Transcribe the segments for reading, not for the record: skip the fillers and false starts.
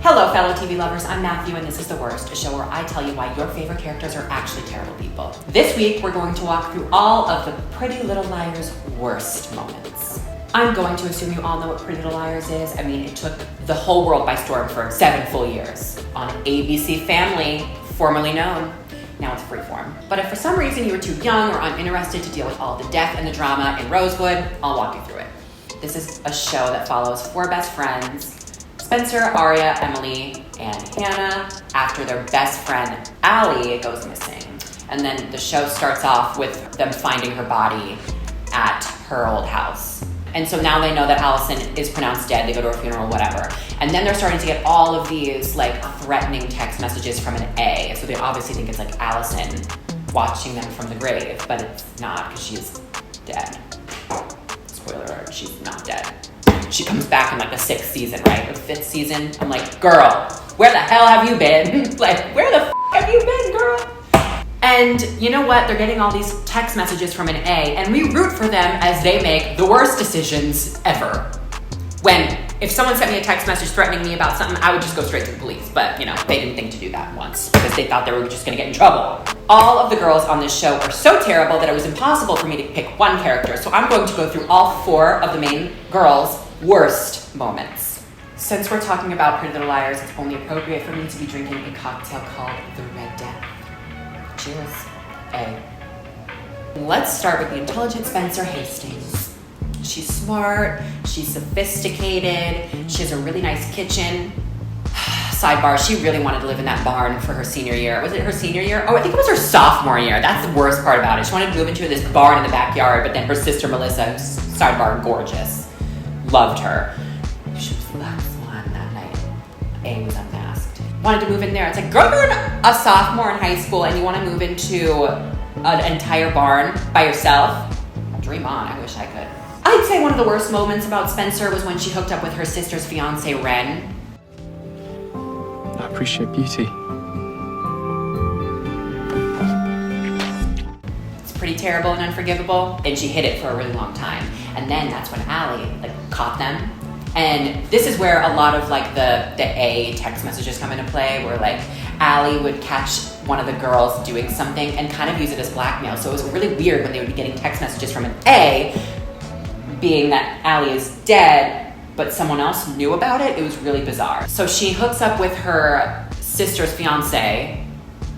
Hello, fellow TV lovers. I'm Matthew, and this is The Worst, a show where I tell you why your favorite characters are actually terrible people. This week, we're going to walk through all of the Pretty Little Liars' worst moments. I'm going to assume you all know what Pretty Little Liars is. I mean, it took the whole world by storm for 7 full years. On ABC Family, formerly known. Now it's Freeform. But if for some reason you were too young or uninterested to deal with all the death and the drama in Rosewood, I'll walk you through it. This is a show that follows 4 best friends, Spencer, Aria, Emily, and Hanna, after their best friend, Allie, goes missing. And then the show starts off with them finding her body at her old house. And so now they know that Allison is pronounced dead. They go to her funeral, whatever. And then they're starting to get all of these threatening text messages from an A. So they obviously think it's Allison watching them from the grave, but it's not because she's dead. Spoiler alert, she's not dead. She comes back in the 6th season, right? Or 5th season. I'm like, girl, where the hell have you been? Where the have you been, girl? And you know what? They're getting all these text messages from an A, and we root for them as they make the worst decisions ever. If someone sent me a text message threatening me about something, I would just go straight to the police. But, they didn't think to do that once because they thought they were just gonna get in trouble. All of the girls on this show are so terrible that it was impossible for me to pick one character. So I'm going to go through all 4 of the main girls' worst moments. Since we're talking about Pretty Little Liars, it's only appropriate for me to be drinking a cocktail called the Red Death. Cheers. A. Let's start with the intelligent Spencer Hastings. She's smart, she's sophisticated, she has a really nice kitchen. Sidebar, she really wanted to live in that barn for her senior year. Was it her senior year? Oh, I think it was her sophomore year. That's the worst part about it. She wanted to move into this barn in the backyard, but then her sister Melissa, who's, sidebar, gorgeous, loved her. She was the last one that night. A was unmasked. Wanted to move in there. It's girl, you're a sophomore in high school and you want to move into an entire barn by yourself? Dream on, I wish I could. I'd say one of the worst moments about Spencer was when she hooked up with her sister's fiance, Ren. I appreciate beauty. It's pretty terrible and unforgivable, and she hid it for a really long time. And then that's when Allie caught them. And this is where a lot of the A text messages come into play, where Allie would catch one of the girls doing something and kind of use it as blackmail. So it was really weird when they would be getting text messages from an A, being that Allie is dead, but someone else knew about it. It was really bizarre. So she hooks up with her sister's fiance.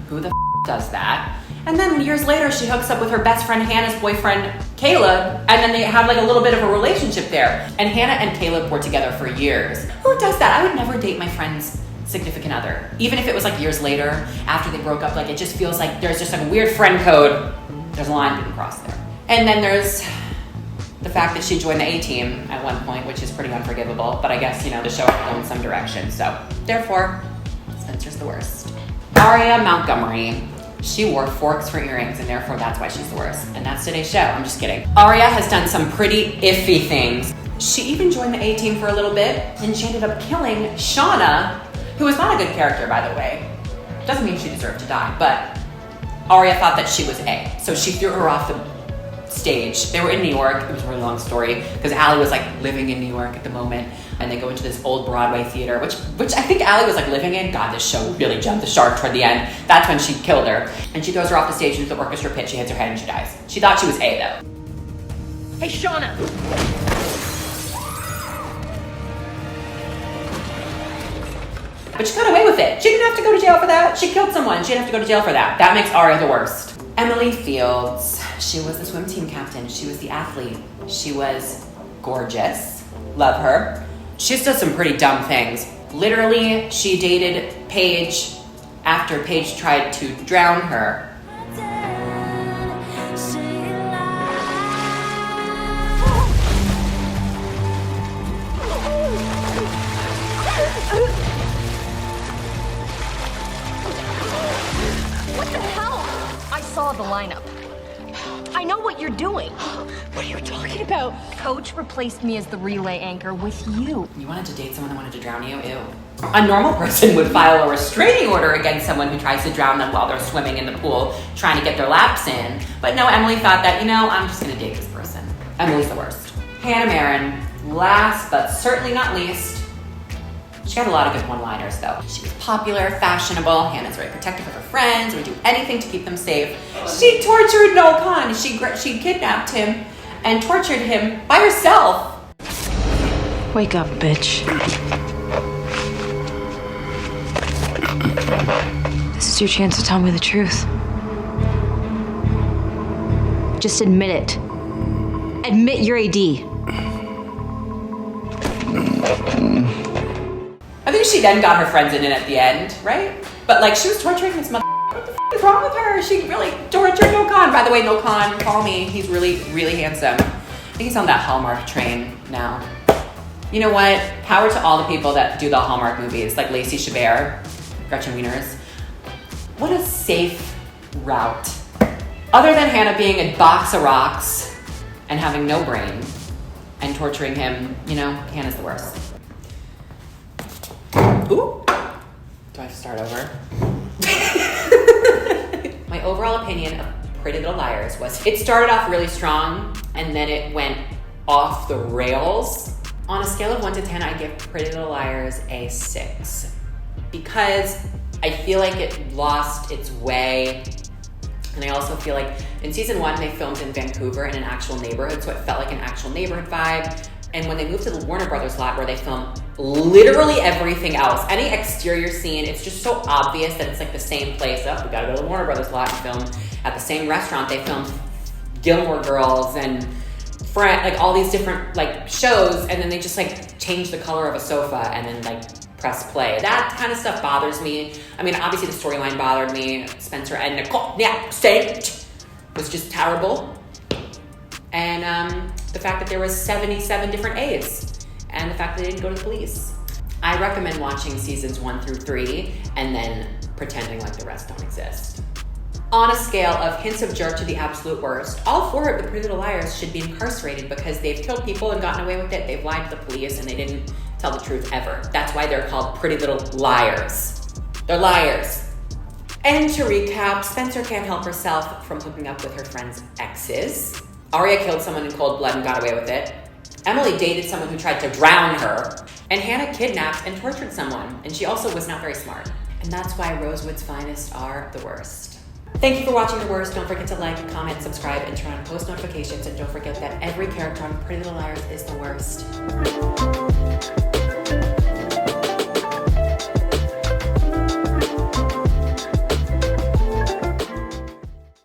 Who the does that? And then years later, she hooks up with her best friend Hannah's boyfriend, Caleb, and then they have a little bit of a relationship there. And Hanna and Caleb were together for years. Who does that? I would never date my friend's significant other. Even if it was years later, after they broke up, it just feels like there's just a weird friend code. There's a line being crossed there. And then there's the fact that she joined the A-team at one point, which is pretty unforgivable, but I guess, the show had to go in some direction. So therefore, Spencer's the worst. Aria Montgomery. She wore forks for earrings, and therefore that's why she's the worst. And that's today's show. I'm just kidding. Aria has done some pretty iffy things. She even joined the A-team for a little bit, and she ended up killing Shauna, who was not a good character, by the way. Doesn't mean she deserved to die, but Aria thought that she was A. So she threw her off the stage. They were in New York. It was a really long story, because Allie was living in New York at the moment. And they go into this old Broadway theater, which I think Allie was living in. God, this show really jumped the shark toward the end. That's when she killed her. And she throws her off the stage into the orchestra pit. She hits her head and she dies. She thought she was A, though. Hey, Shauna! But she got away with it. She didn't have to go to jail for that. She killed someone. She didn't have to go to jail for that. That makes Aria the worst. Emily Fields. She was the swim team captain. She was the athlete. She was gorgeous. Love her. She's done some pretty dumb things. Literally, she dated Paige after Paige tried to drown her. What the hell? I saw the lineup. I know what you're doing. What are you talking about? Coach replaced me as the relay anchor with you. You wanted to date someone that wanted to drown you? Ew. A normal person would file a restraining order against someone who tries to drown them while they're swimming in the pool, trying to get their laps in. But no, Emily thought that, I'm just gonna date this person. Emily's the worst. Hanna Marin, last but certainly not least, She got a lot of good one-liners though. She was popular, fashionable. Hannah's very protective of her friends, would do anything to keep them safe. She tortured Noel Khan. She kidnapped him and tortured him by herself. Wake up, bitch. This is your chance to tell me the truth. Just admit it. Admit your AD. I think she then got her friends in it at the end, right? But like, she was torturing this mother. What the f is wrong with her? She really tortured Noel Khan. By the way, Noel Khan, call me. He's really, really handsome. I think he's on that Hallmark train now. You know what? Power to all the people that do the Hallmark movies, like Lacey Chabert, Gretchen Wieners. What a safe route. Other than Hannah being a box of rocks and having no brain and torturing him, you know, Hannah's the worst. Ooh. Do I have to start over? My overall opinion of Pretty Little Liars was it started off really strong and then it went off the rails. On a scale of 1 to 10, I give Pretty Little Liars a 6 because I feel like it lost its way. And I also feel like in season 1, they filmed in Vancouver in an actual neighborhood, so it felt like an actual neighborhood vibe. And when they moved to the Warner Brothers lot where they film literally everything else, any exterior scene, it's just so obvious that it's like the same place. Oh, we gotta go to the Warner Brothers lot and film at the same restaurant. They filmed Gilmore Girls and like all these different like shows, and then they just like change the color of a sofa and then like press play. That kind of stuff bothers me. I mean, obviously the storyline bothered me. Spencer and Nicole Saint was just terrible. And the fact that there was 77 different A's and the fact that they didn't go to the police. I recommend watching seasons 1 through 3 and then pretending like the rest don't exist. On a scale of hints of jerk to the absolute worst, all 4 of the Pretty Little Liars should be incarcerated because they've killed people and gotten away with it. They've lied to the police and they didn't tell the truth ever. That's why they're called Pretty Little Liars. They're liars. And to recap, Spencer can't help herself from hooking up with her friend's exes. Aria killed someone in cold blood and got away with it. Emily dated someone who tried to drown her. And Hannah kidnapped and tortured someone. And she also was not very smart. And that's why Rosewood's finest are the worst. Thank you for watching The Worst. Don't forget to like, comment, subscribe, and turn on post notifications. And don't forget that every character on Pretty Little Liars is the worst.